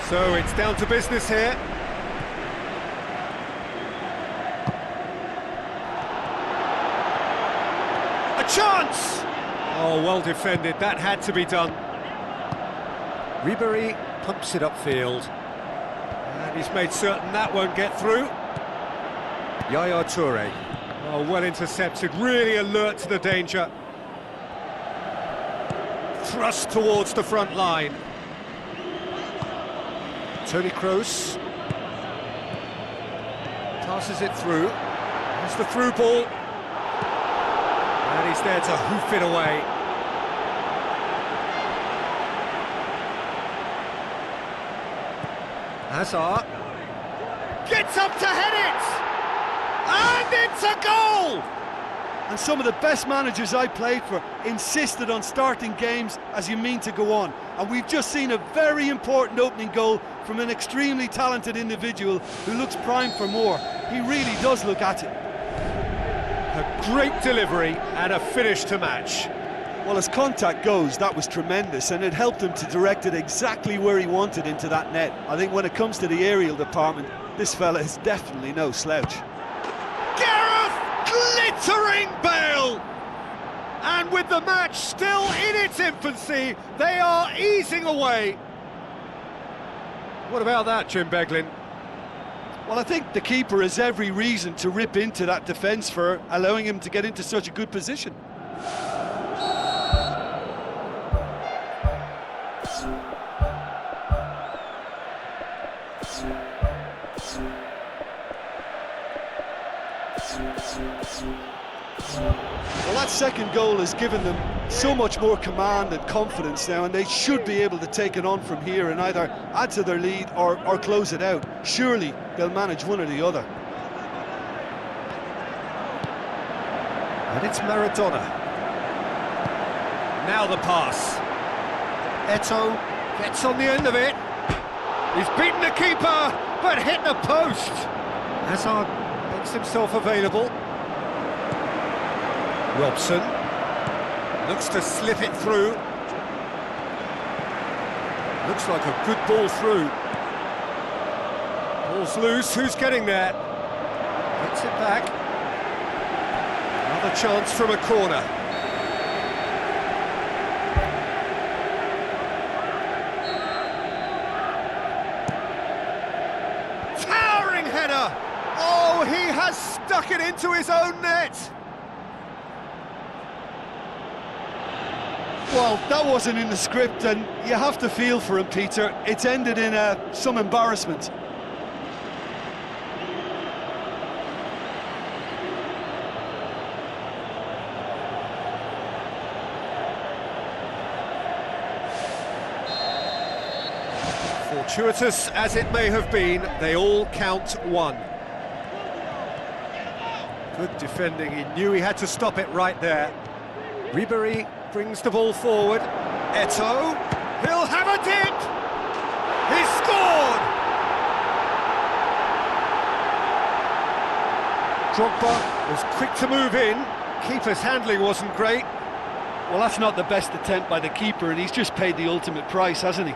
So it's down to business here. A chance! Oh, well defended, that had to be done. Ribery pumps it upfield. And he's made certain that won't get through. Yaya Toure. Oh, well intercepted, really alert to the danger. Thrust towards the front line. Toni Kroos passes it through. Here's the through ball. And he's there to hoof it away. Hazard gets up to head it! And it's a goal! And some of the best managers I played for insisted on starting games as you mean to go on. And we've just seen a very important opening goal from an extremely talented individual who looks primed for more. He really does look at it. A great delivery and a finish to match. Well, as contact goes, that was tremendous, and it helped him to direct it exactly where he wanted into that net. I think when it comes to the aerial department, this fella is definitely no slouch. Glittering Bale! And with the match still in its infancy, they are easing away. What about that, Jim Beglin? Well, I think the keeper has every reason to rip into that defence for allowing him to get into such a good position. Well, that second goal has given them so much more command and confidence now, and they should be able to take it on from here and either add to their lead or close it out. Surely they'll manage one or the other. And it's Maradona. Now the pass. Eto'o gets on the end of it. He's beaten the keeper, but hit the post. Hazard makes himself available. Robson looks to slip it through. Looks like a good ball through. Ball's loose, who's getting there? Gets it back. Another chance from a corner. Towering header! Oh, he has stuck it into his own net! Well, that wasn't in the script, and you have to feel for him, Peter. It's ended in some embarrassment. Fortuitous as it may have been, they all count one. Good defending, he knew he had to stop it right there. Ribery brings the ball forward. Eto'o, he'll have a dip! He's scored! Drogba was quick to move in. Keeper's handling wasn't great. Well, that's not the best attempt by the keeper, and he's just paid the ultimate price, hasn't he?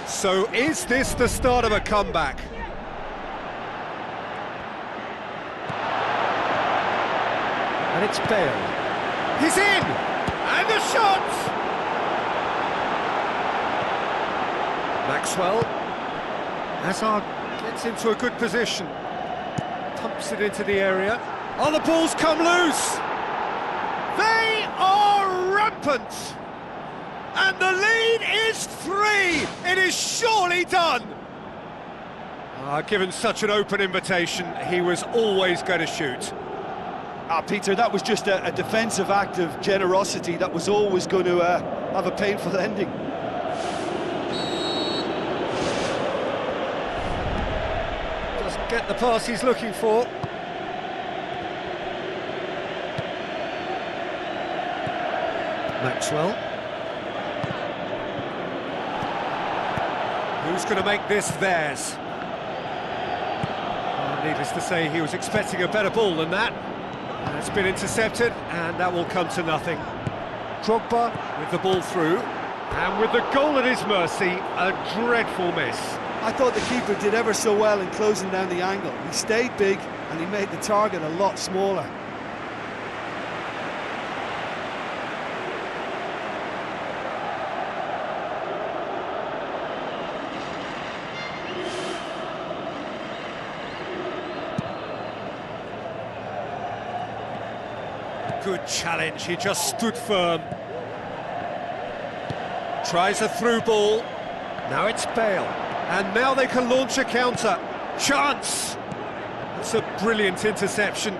So is this the start of a comeback? And it's Bale. He's in! And the shot! Maxwell. Hazard gets into a good position. Pumps it into the area. Oh, the ball's come loose! They are rampant! And the lead is 3! It is surely done! Given such an open invitation, he was always going to shoot. Peter, that was just a defensive act of generosity that was always going to have a painful ending. Doesn't get the pass he's looking for. Maxwell. Who Who's going to make this theirs? Needless to say, he was expecting a better ball than that. And it's been intercepted, and that will come to nothing. Drogba with the ball through, and with the goal at his mercy, a dreadful miss. I thought the keeper did ever so well in closing down the angle. He stayed big, and he made the target a lot smaller. Good challenge, he just stood firm. Tries a through ball. Now it's Bale. And now they can launch a counter. Chance! That's a brilliant interception.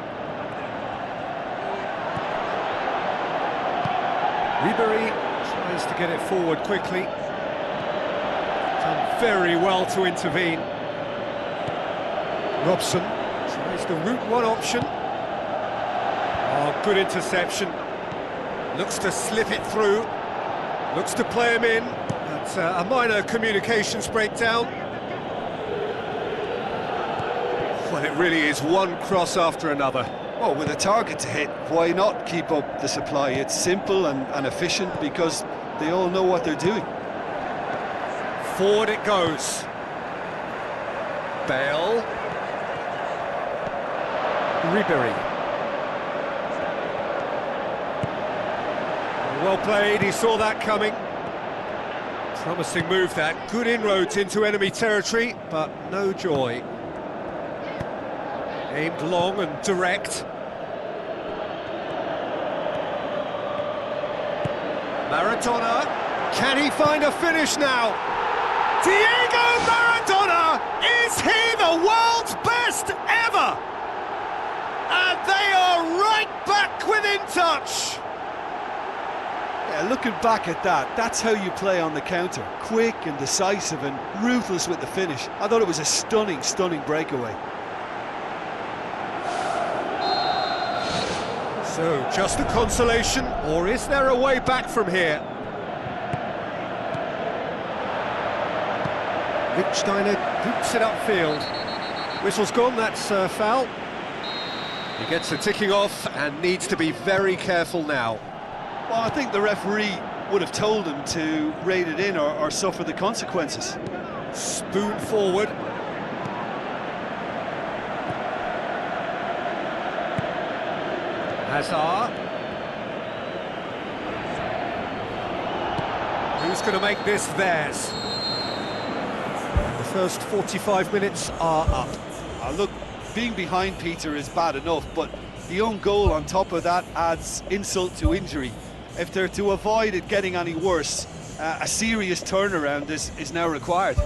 Ribery tries to get it forward quickly. Done very well to intervene. Robson tries the route one option. Oh, good interception. Looks to slip it through. Looks to play him in. That's a minor communications breakdown. Well, it really is one cross after another. Well, with a target to hit, why not keep up the supply? It's simple and efficient because they all know what they're doing. Forward it goes. Bale. Ribery. Well played, he saw that coming. Promising move that, good inroads into enemy territory, but no joy. Aimed long and direct. Maradona, can he find a finish now? Diego Maradona, is he the world's best ever? And they are right back within touch. Yeah, looking back at that, that's how you play on the counter. Quick and decisive and ruthless with the finish. I thought it was a stunning, stunning breakaway. So, just a consolation, or is there a way back from here? Lichtsteiner hoops it upfield. Whistle's gone, that's foul. He gets the ticking off and needs to be very careful now. Well, I think the referee would have told him to rate it in or suffer the consequences. Spoon forward. Hazard. Who's going to make this theirs? The first 45 minutes are up. Look, being behind Peter is bad enough, but the own goal on top of that adds insult to injury. If they're to avoid it getting any worse, a serious turnaround is now required.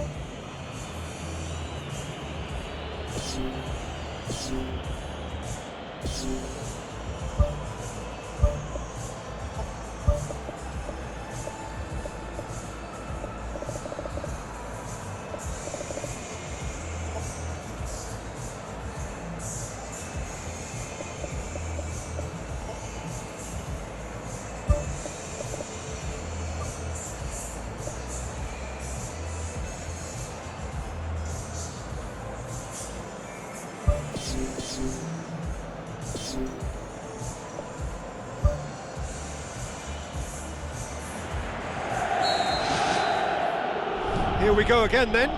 Here we go again then.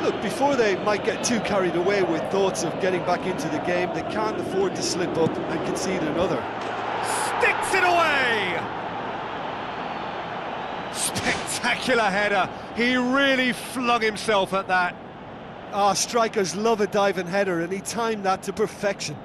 Look, before they might get too carried away with thoughts of getting back into the game, they can't afford to slip up and concede another. Sticks it away! Spectacular header. He really flung himself at that. Strikers love a diving header, and he timed that to perfection.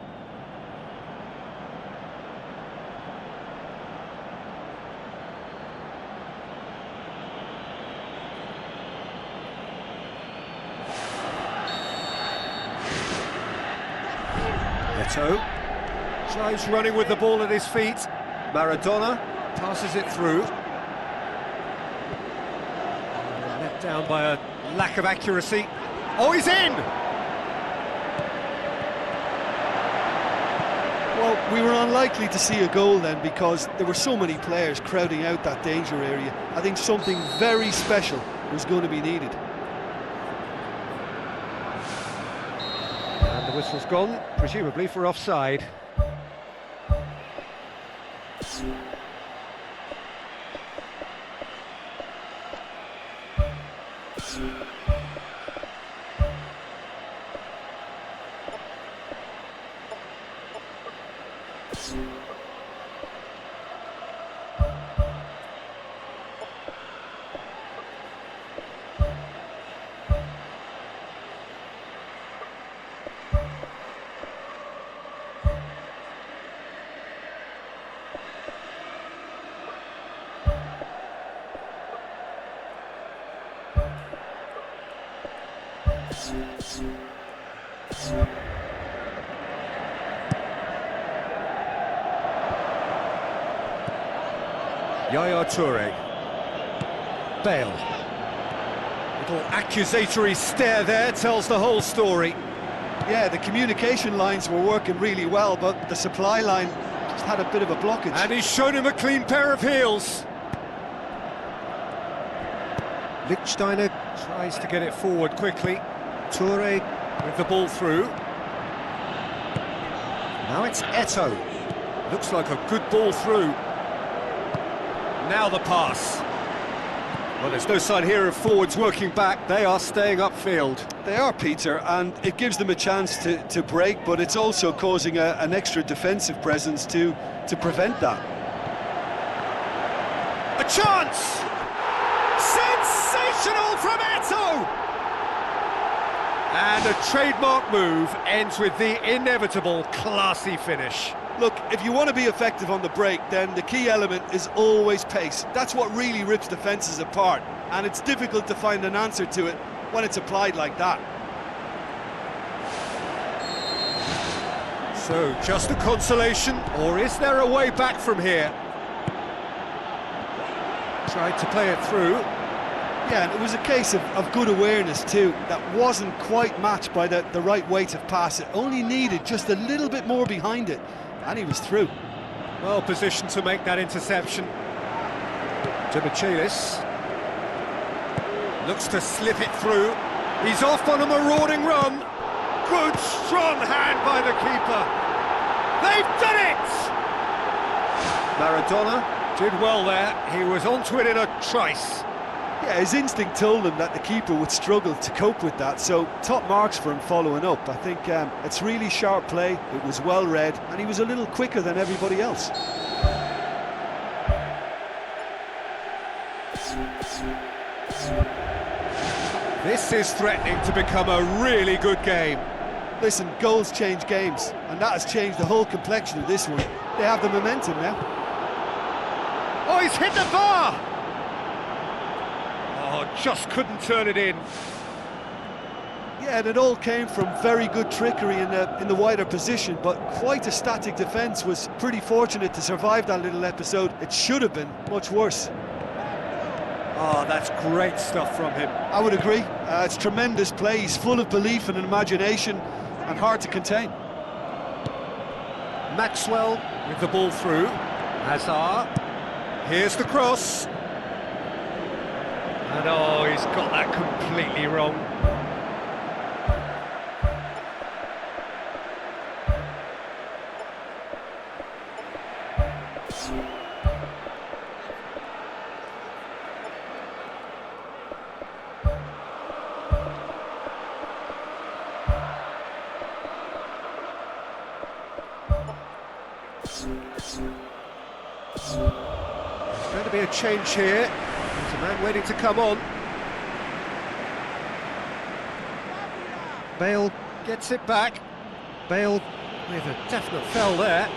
Neto tries running with the ball at his feet. Maradona passes it through. Let down by a lack of accuracy. Oh, he's in! Well, we were unlikely to see a goal then because there were so many players crowding out that danger area. I think something very special was going to be needed. And the whistle's gone, presumably for offside. Yaya Toure. Bale. Little accusatory stare there tells the whole story. Yeah, the communication lines were working really well, but the supply line just had a bit of a blockage. And he's shown him a clean pair of heels. Lichtsteiner tries to get it forward quickly. Toure with the ball through. Now it's Eto'o. Looks like a good ball through. Now the pass. Well, there's no sign here of forwards working back. They are staying upfield. They are, Peter, and it gives them a chance to break, but it's also causing an extra defensive presence to prevent that. A chance! Sensational from Eto'o! And a trademark move ends with the inevitable classy finish. Look, if you want to be effective on the break, then the key element is always pace. That's what really rips defences apart, and it's difficult to find an answer to it when it's applied like that. So, just a consolation, or is there a way back from here? Tried to play it through. Yeah, and it was a case of good awareness too. That wasn't quite matched by the right weight of pass. It only needed just a little bit more behind it. And he was through. Well positioned to make that interception. Dimichelis looks to slip it through. He's off on a marauding run. Good, strong hand by the keeper. They've done it! Maradona did well there. He was onto it in a trice. Yeah, his instinct told him that the keeper would struggle to cope with that, so top marks for him following up. I think it's really sharp play, it was well read, and he was a little quicker than everybody else. This is threatening to become a really good game. Listen, goals change games, and that has changed the whole complexion of this one. They have the momentum now. Oh, he's hit the bar! Oh, just couldn't turn it in. Yeah, and it all came from very good trickery in the wider position, but quite a static defence. Was pretty fortunate to survive that little episode. It should have been much worse. Oh, that's great stuff from him. I would agree. It's tremendous play. He's full of belief and imagination and hard to contain. Maxwell with the ball through. Hazard. Here's the cross. And oh, he's got that completely wrong. There's going to be a change here. There's a man waiting to come on. Bale gets it back. Bale with a definite foul there.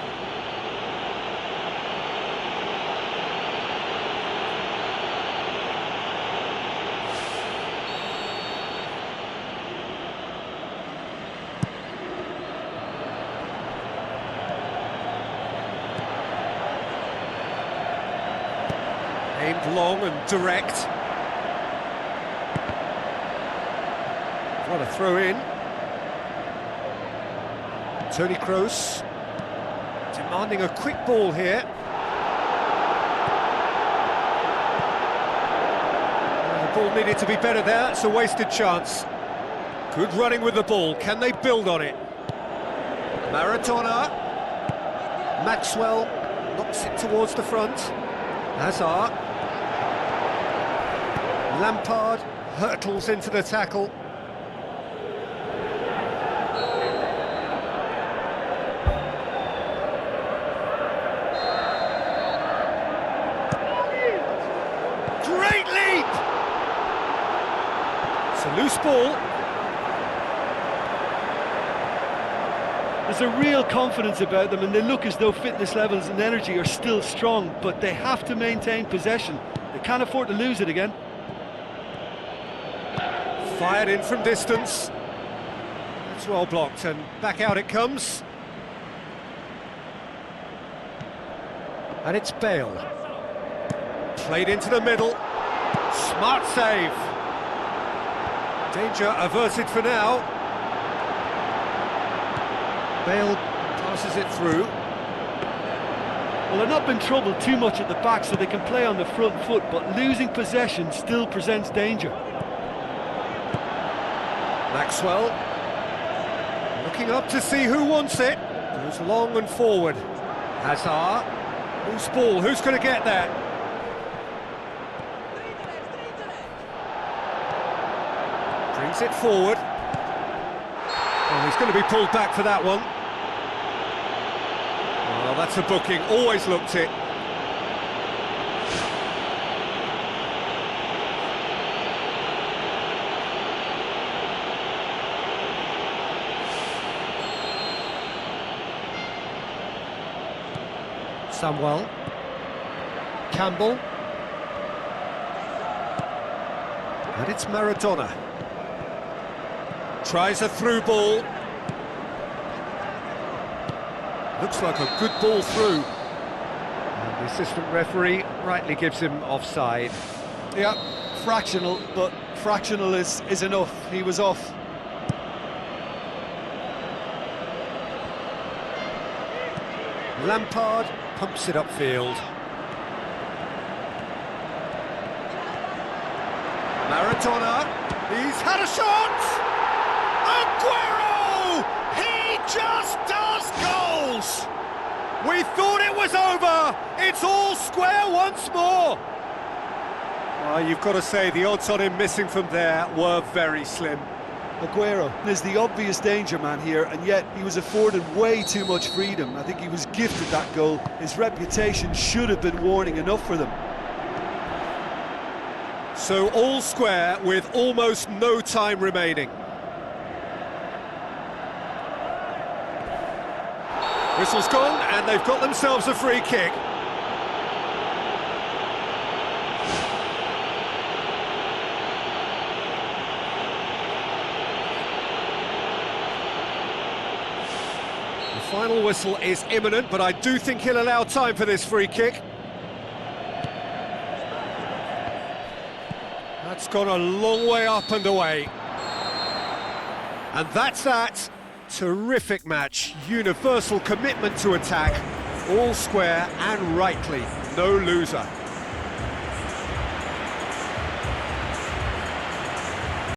Aimed long and direct. What a throw in. Tony Kroos. demanding a quick ball here. The ball needed to be better there, it's a wasted chance. Good running with the ball, can they build on it? Maradona. Maxwell knocks it towards the front. Hazard. Lampard hurtles into the tackle. Great leap! It's a loose ball. There's a real confidence about them, and they look as though fitness levels and energy are still strong, but they have to maintain possession. They can't afford to lose it again. Fired in from distance. It's well blocked, and back out it comes. And it's Bale. Played into the middle. Smart save. Danger averted for now. Bale passes it through. Well, they're not been troubled too much at the back, so they can play on the front foot, but losing possession still presents danger. Maxwell looking up to see who wants it. Goes long and forward. Hazard. Loose ball, who's going to get that? Brings it forward. Oh, he's going to be pulled back for that one. Well, that's a booking, always looked it. Samuel. Campbell. And it's Maradona. Tries a through ball. Looks like a good ball through. And the assistant referee rightly gives him offside. Yeah, fractional, but fractional is enough. He was off. Lampard pumps it upfield. Maradona, he's had a shot! Aguero! He just does goals! We thought it was over! It's all square once more! Well, you've got to say the odds on him missing from there were very slim. Aguero is the obvious danger man here, and yet he was afforded way too much freedom. I think he was gifted that goal. His reputation should have been warning enough for them. So all square with almost no time remaining. Whistle's gone, and they've got themselves a free kick. The final whistle is imminent, but I do think he'll allow time for this free kick. That's gone a long way up and away. And that's that. Terrific match. Universal commitment to attack. All square and rightly. No loser.